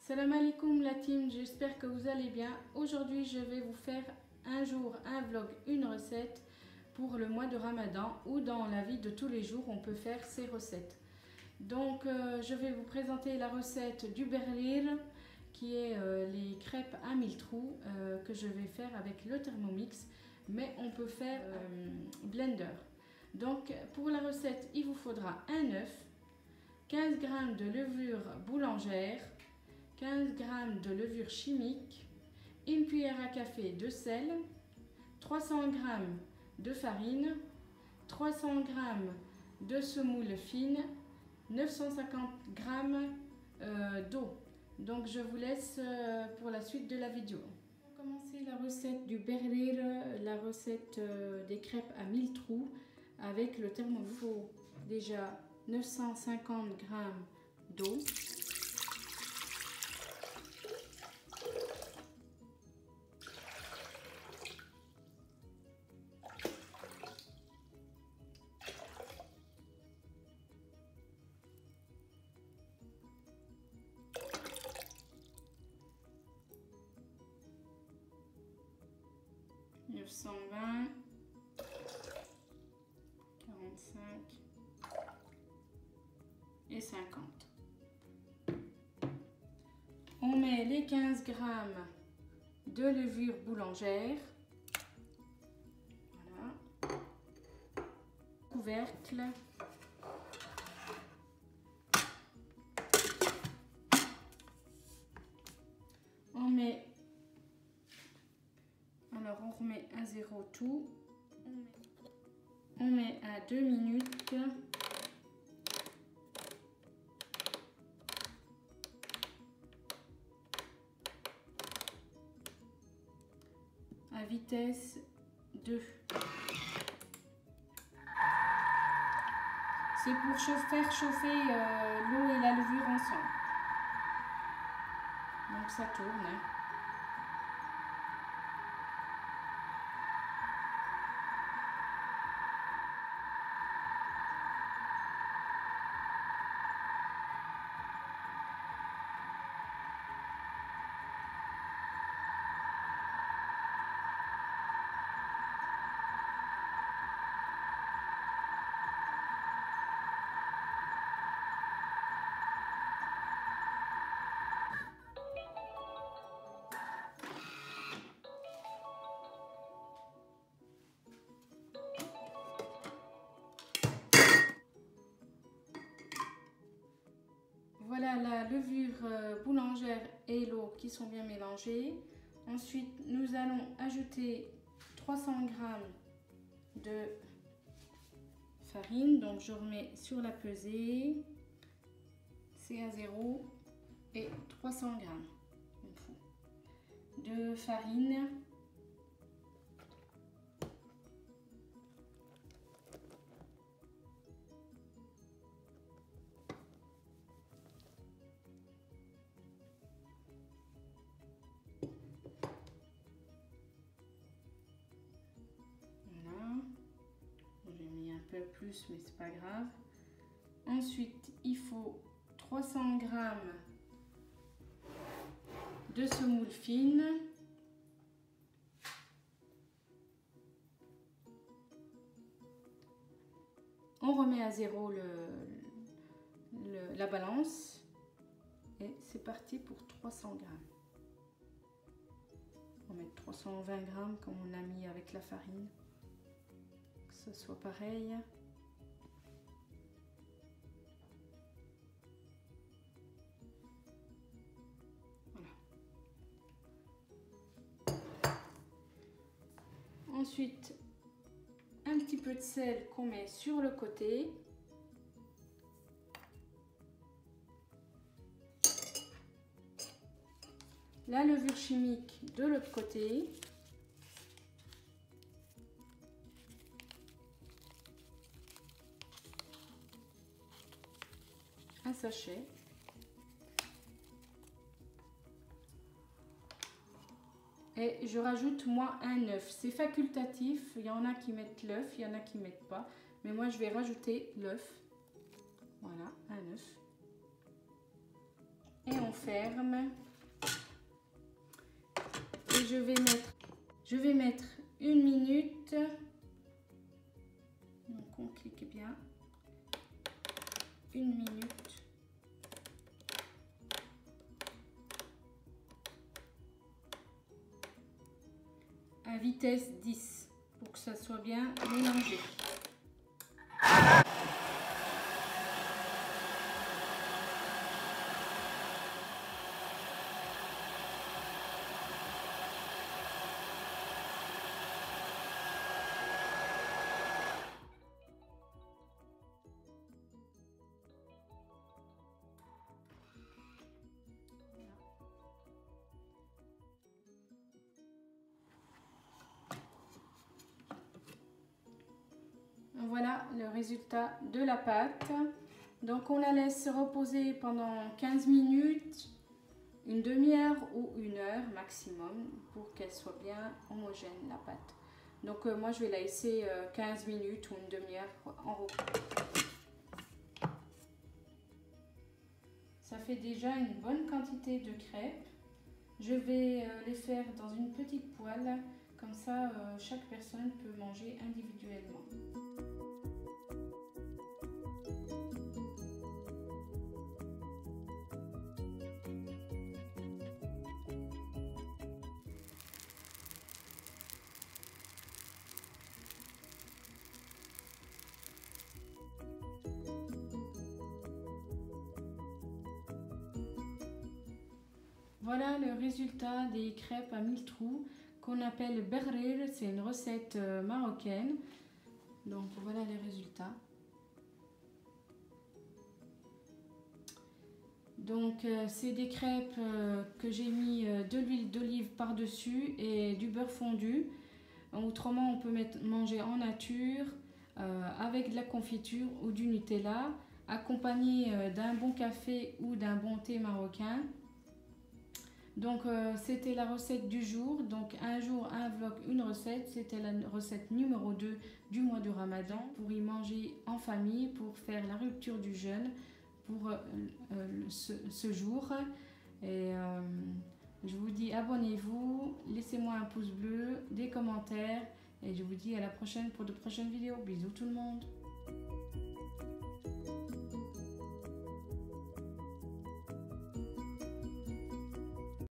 Salam alaikum la team, j'espère que vous allez bien. Aujourd'hui je vais vous faire un jour un vlog, une recette pour le mois de Ramadan ou dans la vie de tous les jours on peut faire ces recettes. Donc je vais vous présenter la recette du berlir qui est les crêpes à 1000 trous que je vais faire avec le Thermomix, mais on peut faire blender. Donc pour la recette il vous faudra un œuf, 15 g de levure boulangère, 15 g de levure chimique, une cuillère à café de sel, 300 g de farine, 300 g de semoule fine, 950 g d'eau. Donc je vous laisse pour la suite de la vidéo. Pour commencer la recette du berlir, la recette des crêpes à 1000 trous avec le Thermomix. Il faut déjà 950 g d'eau. « 920, 45 et 50. On met les 15 g de levure boulangère. Voilà. Couvercle. On met... Alors on remet à 0 tout. On met à 2 minutes. À vitesse 2. C'est pour faire chauffer l'eau et la levure ensemble. Donc ça tourne. Hein. Voilà la levure boulangère et l'eau qui sont bien mélangées. Ensuite, nous allons ajouter 300 g de farine. Donc, je remets sur la pesée. C'est à 0 et 300 g de farine. Peu plus, mais c'est pas grave. Ensuite il faut 300 g de semoule fine, on remet à 0 la balance et c'est parti pour 300 g. On va mettre 320 g comme on a mis avec la farine, que ce soit pareil. Voilà. Ensuite, un petit peu de sel qu'on met sur le côté. La levure chimique de l'autre côté. Un sachet. Et je rajoute moi un œuf. C'est facultatif, il y en a qui mettent l'œuf, il y en a qui mettent pas. Mais moi je vais rajouter l'œuf. Voilà, un œuf. et on ferme. Et je vais mettre 1 minute. Donc on clique bien. 1 minute. À vitesse 10 pour que ça soit bien mélangé. Voilà le résultat de la pâte. Donc on la laisse reposer pendant 15 minutes, une demi-heure ou 1 heure maximum pour qu'elle soit bien homogène la pâte. Donc moi je vais la laisser 15 minutes ou une demi-heure en repos. Ça fait déjà une bonne quantité de crêpes. Je vais les faire dans une petite poêle, comme ça chaque personne peut manger individuellement. Voilà le résultat des crêpes à 1000 trous qu'on appelle berrir, c'est une recette marocaine. Donc voilà les résultats. Donc c'est des crêpes que j'ai mis de l'huile d'olive par-dessus et du beurre fondu. Autrement on peut manger en nature avec de la confiture ou du Nutella, accompagné d'un bon café ou d'un bon thé marocain. Donc c'était la recette du jour, donc un jour un vlog, une recette, c'était la recette numéro 2 du mois de Ramadan pour y manger en famille, pour faire la rupture du jeûne pour ce jour. Et je vous dis abonnez-vous, laissez-moi un pouce bleu, des commentaires et je vous dis à la prochaine pour de prochaines vidéos. Bisous tout le monde.